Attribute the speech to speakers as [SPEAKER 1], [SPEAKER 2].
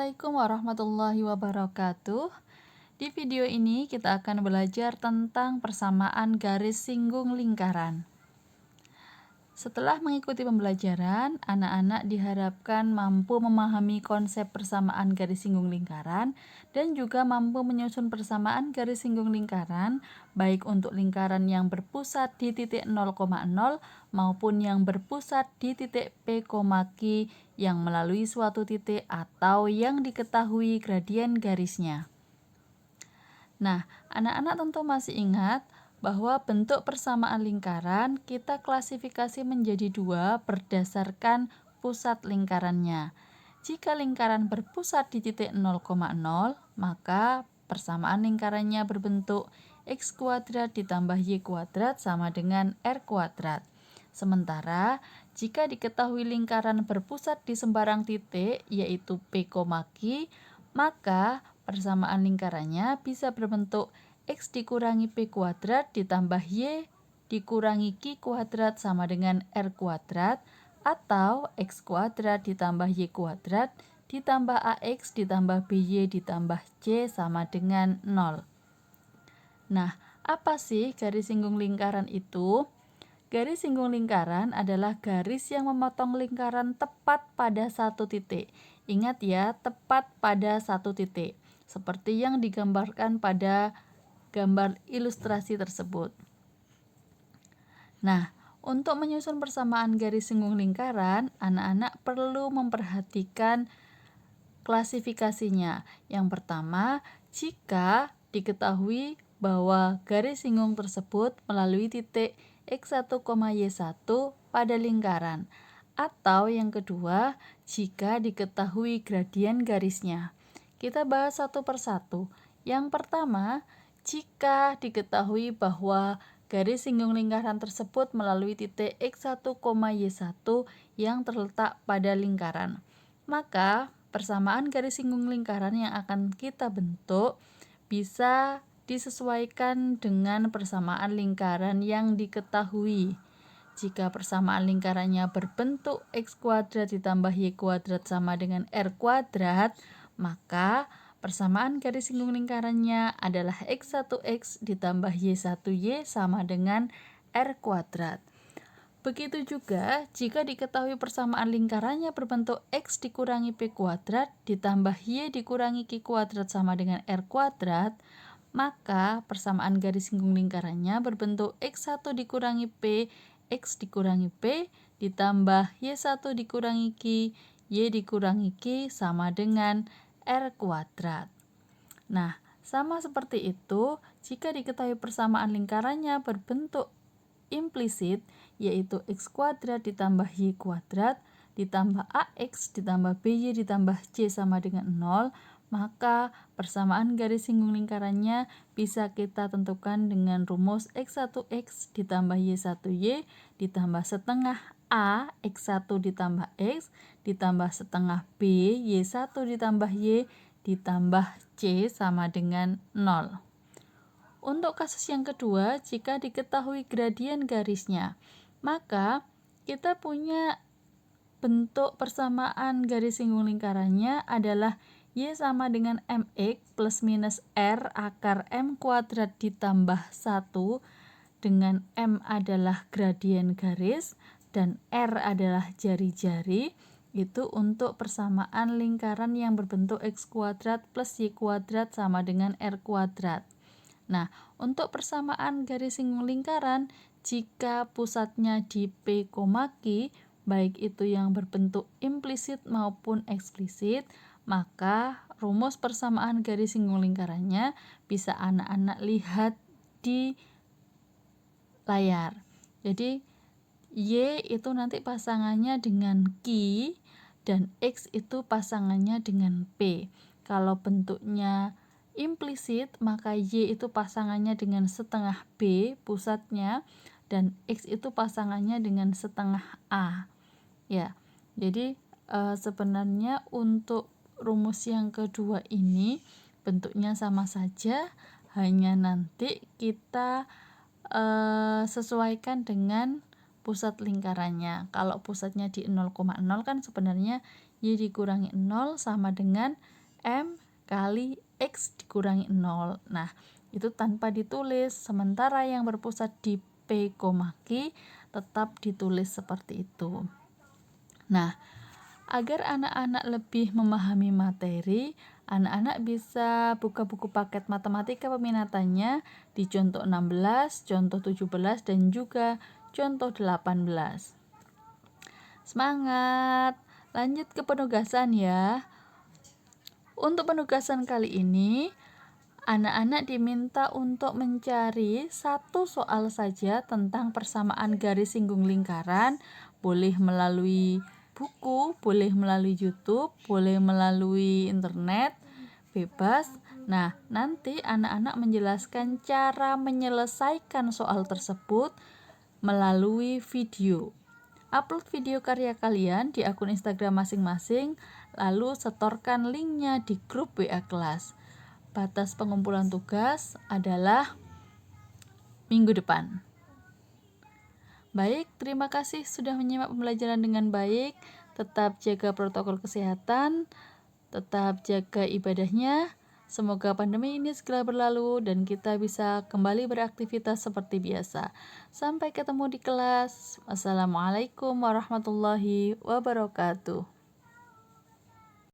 [SPEAKER 1] Assalamualaikum warahmatullahi wabarakatuh. Di video ini kita akan belajar tentang persamaan garis singgung lingkaran. Setelah mengikuti pembelajaran, anak-anak diharapkan mampu memahami konsep persamaan garis singgung lingkaran dan juga mampu menyusun persamaan garis singgung lingkaran baik untuk lingkaran yang berpusat di titik 0,0 maupun yang berpusat di titik P, Q yang melalui suatu titik atau yang diketahui gradien garisnya. Nah, anak-anak tentu masih ingat bahwa bentuk persamaan lingkaran kita klasifikasi menjadi dua berdasarkan pusat lingkarannya. Jika lingkaran berpusat di titik 0,0, maka persamaan lingkarannya berbentuk x kuadrat ditambah y kuadrat sama dengan r kuadrat. Sementara, jika diketahui lingkaran berpusat di sembarang titik, yaitu P, Q, maka persamaan lingkarannya bisa berbentuk x dikurangi P kuadrat ditambah y dikurangi Q kuadrat sama dengan R kuadrat, atau x kuadrat ditambah y kuadrat ditambah ax ditambah by ditambah c sama dengan 0. Nah, apa sih garis singgung lingkaran itu? Garis singgung lingkaran adalah garis yang memotong lingkaran tepat pada satu titik. Ingat ya, tepat pada satu titik. Seperti yang digambarkan pada gambar ilustrasi tersebut. Nah, untuk menyusun persamaan garis singgung lingkaran, anak-anak perlu memperhatikan klasifikasinya. Yang pertama, jika diketahui bahwa garis singgung tersebut melalui titik x1, y1 pada lingkaran. Atau yang kedua, jika diketahui gradien garisnya. Kita bahas satu persatu. Yang pertama, jika diketahui bahwa garis singgung lingkaran tersebut melalui titik x1, y1 yang terletak pada lingkaran, maka persamaan garis singgung lingkaran yang akan kita bentuk bisa disesuaikan dengan persamaan lingkaran yang diketahui. Jika persamaan lingkarannya berbentuk x kuadrat ditambah y kuadrat sama dengan r kuadrat, maka persamaan garis singgung lingkarannya adalah x1x ditambah y1y sama dengan r kuadrat. Begitu juga jika diketahui persamaan lingkarannya berbentuk x dikurangi p kuadrat ditambah y dikurangi q kuadrat sama dengan r kuadrat, maka persamaan garis singgung lingkarannya berbentuk x1 dikurangi p, x dikurangi p, ditambah y1 dikurangi q, y dikurangi q sama dengan r kuadrat. Nah, sama seperti itu, jika diketahui persamaan lingkarannya berbentuk implisit, yaitu x kuadrat ditambah y kuadrat, ditambah ax ditambah by ditambah c sama dengan 0, maka persamaan garis singgung lingkarannya bisa kita tentukan dengan rumus x1x ditambah y1y ditambah setengah a x1 ditambah x ditambah setengah b y1 ditambah y ditambah c sama dengan 0. Untuk kasus yang kedua, jika diketahui gradien garisnya, maka kita punya bentuk persamaan garis singgung lingkarannya adalah y sama dengan mx plus minus r akar m kuadrat ditambah 1, dengan m adalah gradien garis dan r adalah jari-jari. Itu untuk persamaan lingkaran yang berbentuk x kuadrat plus y kuadrat sama dengan r kuadrat. Nah, untuk persamaan garis singgung lingkaran, jika pusatnya di P, Q, baik itu yang berbentuk implisit maupun eksplisit, maka rumus persamaan garis singgung lingkarannya bisa anak-anak lihat di layar. Jadi, Y itu nanti pasangannya dengan Q dan X itu pasangannya dengan P. Kalau bentuknya implisit, maka Y itu pasangannya dengan setengah B pusatnya dan X itu pasangannya dengan setengah A. Ya, jadi sebenarnya untuk rumus yang kedua ini bentuknya sama saja, hanya nanti kita sesuaikan dengan pusat lingkarannya. Kalau pusatnya di 0,0 kan sebenarnya Y dikurangi 0 sama dengan M kali X dikurangi 0. Nah, itu tanpa ditulis, sementara yang berpusat di P, Q tetap ditulis seperti itu. Nah, agar anak-anak lebih memahami materi, anak-anak bisa buka buku paket matematika peminatannya di contoh 16, contoh 17, dan juga contoh 18. Semangat! Lanjut ke penugasan ya. Untuk penugasan kali ini, anak-anak diminta untuk mencari satu soal saja tentang persamaan garis singgung lingkaran, boleh melalui buku, boleh melalui YouTube, boleh melalui internet, bebas. Nah, nanti anak-anak menjelaskan cara menyelesaikan soal tersebut melalui video. Upload video karya kalian di akun Instagram masing-masing, lalu setorkan linknya di grup WA kelas. Batas pengumpulan tugas adalah minggu depan. Baik, terima kasih sudah menyimak pembelajaran dengan baik. Tetap jaga protokol kesehatan, tetap jaga ibadahnya. Semoga pandemi ini segera berlalu dan kita bisa kembali beraktivitas seperti biasa. Sampai ketemu di kelas. Wassalamualaikum warahmatullahi wabarakatuh.